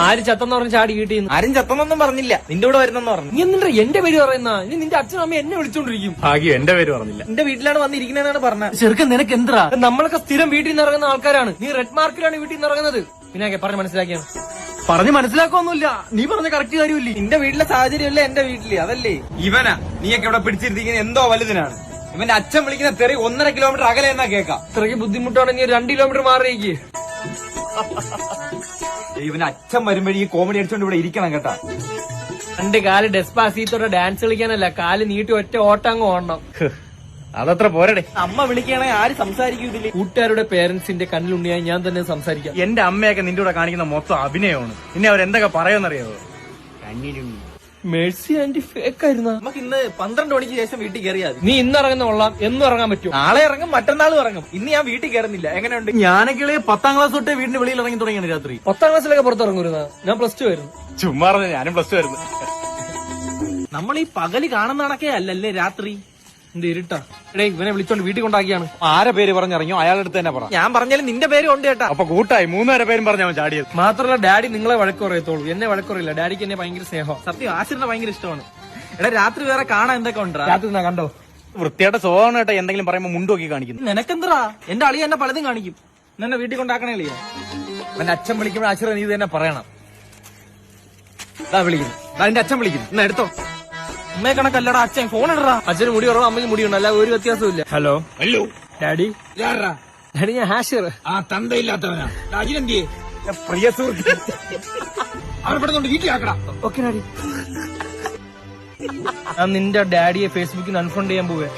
ആരും ചത്തെന്ന് പറഞ്ഞ് ചാടി വീട്ടിന്ന്. ആരും ചത്തൊന്നും പറഞ്ഞില്ല, നിന്റെ കൂടെ വരുന്നെന്ന് പറഞ്ഞു. നീ എന്നിട്ട് എന്റെ പേര് പറയുന്ന ഇനി നിന്റെ അച്ഛനും അമ്മ എന്നെ വിളിച്ചോണ്ടിരിക്കും. ഭാഗ്യം എന്റെ പേര് പറഞ്ഞില്ല. എന്റെ വീട്ടിലാണ് വന്നിരിക്കണെന്നാണ് പറഞ്ഞത്. ചെറുക്കൻ നിനക്ക് എന്താ? നമ്മളൊക്കെ സ്ഥിരം വീട്ടിൽ നിന്ന് ഇറങ്ങുന്ന ആൾക്കാരാണ്. നീ റെഡ് മാർക്കിലാണ് വീട്ടിൽ നിന്ന് ഇറങ്ങുന്നത്. പിന്നെ പറഞ്ഞ് മനസ്സിലാക്കിയാണ്. പറഞ്ഞ് മനസ്സിലാക്കൊന്നുമില്ല, നീ പറഞ്ഞ കറക്റ്റ് കാര്യമില്ലേ. നിന്റെ വീട്ടിലെ സാഹചര്യമല്ലേ എന്റെ വീട്ടില്, അതല്ലേ. ഇവനാ നീയൊക്കെ ഇവിടെ പിടിച്ചിരുത്തിക്കുന്ന എന്തോ വലുതിനാണ്. ഇവന്റെ അച്ഛൻ വിളിക്കുന്ന തെറി 1.5 കിലോമീറ്റർ അകലെ എന്നാ കേക്കാം. ഇത്രയ്ക്ക് ബുദ്ധിമുട്ടാണെങ്കിൽ 2 കിലോമീറ്റർ മാറിയേക്ക്. ഇവന്റെ അച്ഛൻ വരുമ്പോഴേ ഈ കോമഡി അടിച്ചോണ്ട് ഇവിടെ ഇരിക്കണം കേട്ടാ. 2 കാല് ഡെസ്പാസീത്തോടെ ഡാൻസ് കളിക്കാനല്ല, കാല് നീട്ടി ഒറ്റ ഓട്ടങ്ങ് ഓടണം. അതത്ര പോരടെ. അമ്മ വിളിക്കുകയാണെങ്കിൽ ആര് സംസാരിക്കും ഇതില്? കൂട്ടുകാരുടെ പേരൻസിന്റെ കണ്ണിലുണ്ണിയായി ഞാൻ തന്നെ സംസാരിക്കാം. എന്റെ അമ്മയൊക്കെ നിന്റെ കൂടെ കാണിക്കുന്ന മൊത്തം അഭിനയമാണ്. പിന്നെ അവരെന്തൊക്കെ പറയുമെന്നറിയാവോ? കണ്ണിലുണ്ണി. മേഴ്സി ആന്റി ഫേക്ക് ആയിരുന്ന. നമുക്ക് ഇന്ന് 12 മണിക്ക് ശേഷം വീട്ടിൽ കയറിയാൽ നീ ഇന്ന് ഇറങ്ങുന്ന കൊള്ളാം, എന്നും ഇറങ്ങാൻ പറ്റും. നാളെ ഇറങ്ങും, മറ്റന്നാളും ഇറങ്ങും. ഇന്ന് ഞാൻ വീട്ടിൽ കയറുന്നില്ല. എങ്ങനെയുണ്ട്? ഞാനൊക്കെ 10ാം ക്ലാസ് തൊട്ടേ വീടിന്റെ വെളിയിൽ ഇറങ്ങി തുടങ്ങിയാണ് രാത്രി. 10ാം ക്ലാസ്സിലൊക്കെ പുറത്തിറങ്ങുന്ന ഞാൻ +2 ആയിരുന്നു. ചുമ്മാ ഞാനും +2 ആയിരുന്നു. നമ്മൾ ഈ പകല് കാണുന്നതാണൊക്കെ അല്ലല്ലേ രാത്രി. എന്ത് ഇരുട്ടാ? എടേ ഇവനെ വിളിച്ചോണ്ട് വീട്ടിൽ കൊണ്ടാക്കിയാണ്. ആരെ പേര് പറഞ്ഞിറങ്ങിയോ അയാളുടെ അടുത്ത് തന്നെ പറ. ഞാൻ പറഞ്ഞാലും നിന്റെ പേര് ഉണ്ട് കേട്ടാ. അപ്പൊ കൂട്ടായി 3 പേരെ പേരും പറഞ്ഞാൽ ചാടിയത്. മാത്രമല്ല ഡാഡി നിങ്ങളെ വഴക്ക് പറയത്തുള്ളൂ, എന്നെ വഴക്കുറയില്ല. ഡാഡിക്ക് എന്നെ ഭയങ്കര സ്നേഹം. സത്യം ആശിറിനെ ഭയങ്കര ഇഷ്ടമാണ്. എടാ രാത്രി വേറെ കാണാൻ എന്തൊക്കെ ഉണ്ടാ? രാത്രി എന്നാ കണ്ടോ? വൃത്തിയായിട്ട് സ്വഭാവം കേട്ടാ എന്തെങ്കിലും പറയുമ്പോ മുണ്ടോക്കി കാണിക്കുന്നു. നിനക്കെന്തറാ? എന്റെ അളിയ എന്നെ പലതും കാണിക്കും. എന്നെ വീട്ടിൽ കൊണ്ടാക്കണേ അളിയ. എന്റെ അച്ഛൻ വിളിക്കുമ്പോൾ ആശിറ നീ തന്നെ പറയണം. വിളിക്കുന്നു, എന്റെ അച്ഛൻ വിളിക്കുന്നു. എന്നാ എടുത്തോ. അമ്മയെ കണക്കല്ലടാ അച്ഛൻ. ഫോൺ ഇടറാ. അച്ഛന് മുടി കുറവ്, അമ്മയ്ക്ക് മുടിയുണ്ട്, അല്ല ഒരു വ്യത്യാസവും ഇല്ല. ഹലോ ഹലോ, ഡാഡി ഡാഡി ഞാൻ ഹാഷിർ. ആ തന്തയില്ലാത്തവനാ രാജിനെന്തിയെ? പ്രിയ സുഹൃത്ത്, അവിടെ പെടുന്നുണ്ട്, വീട്ടിലാക്കടാ. Okay daddy. ഞാൻ നിന്റെ ഡാഡിയെ ഫേസ്ബുക്കിൽ അൺഫ്രണ്ട് ചെയ്യാൻ പോവേ.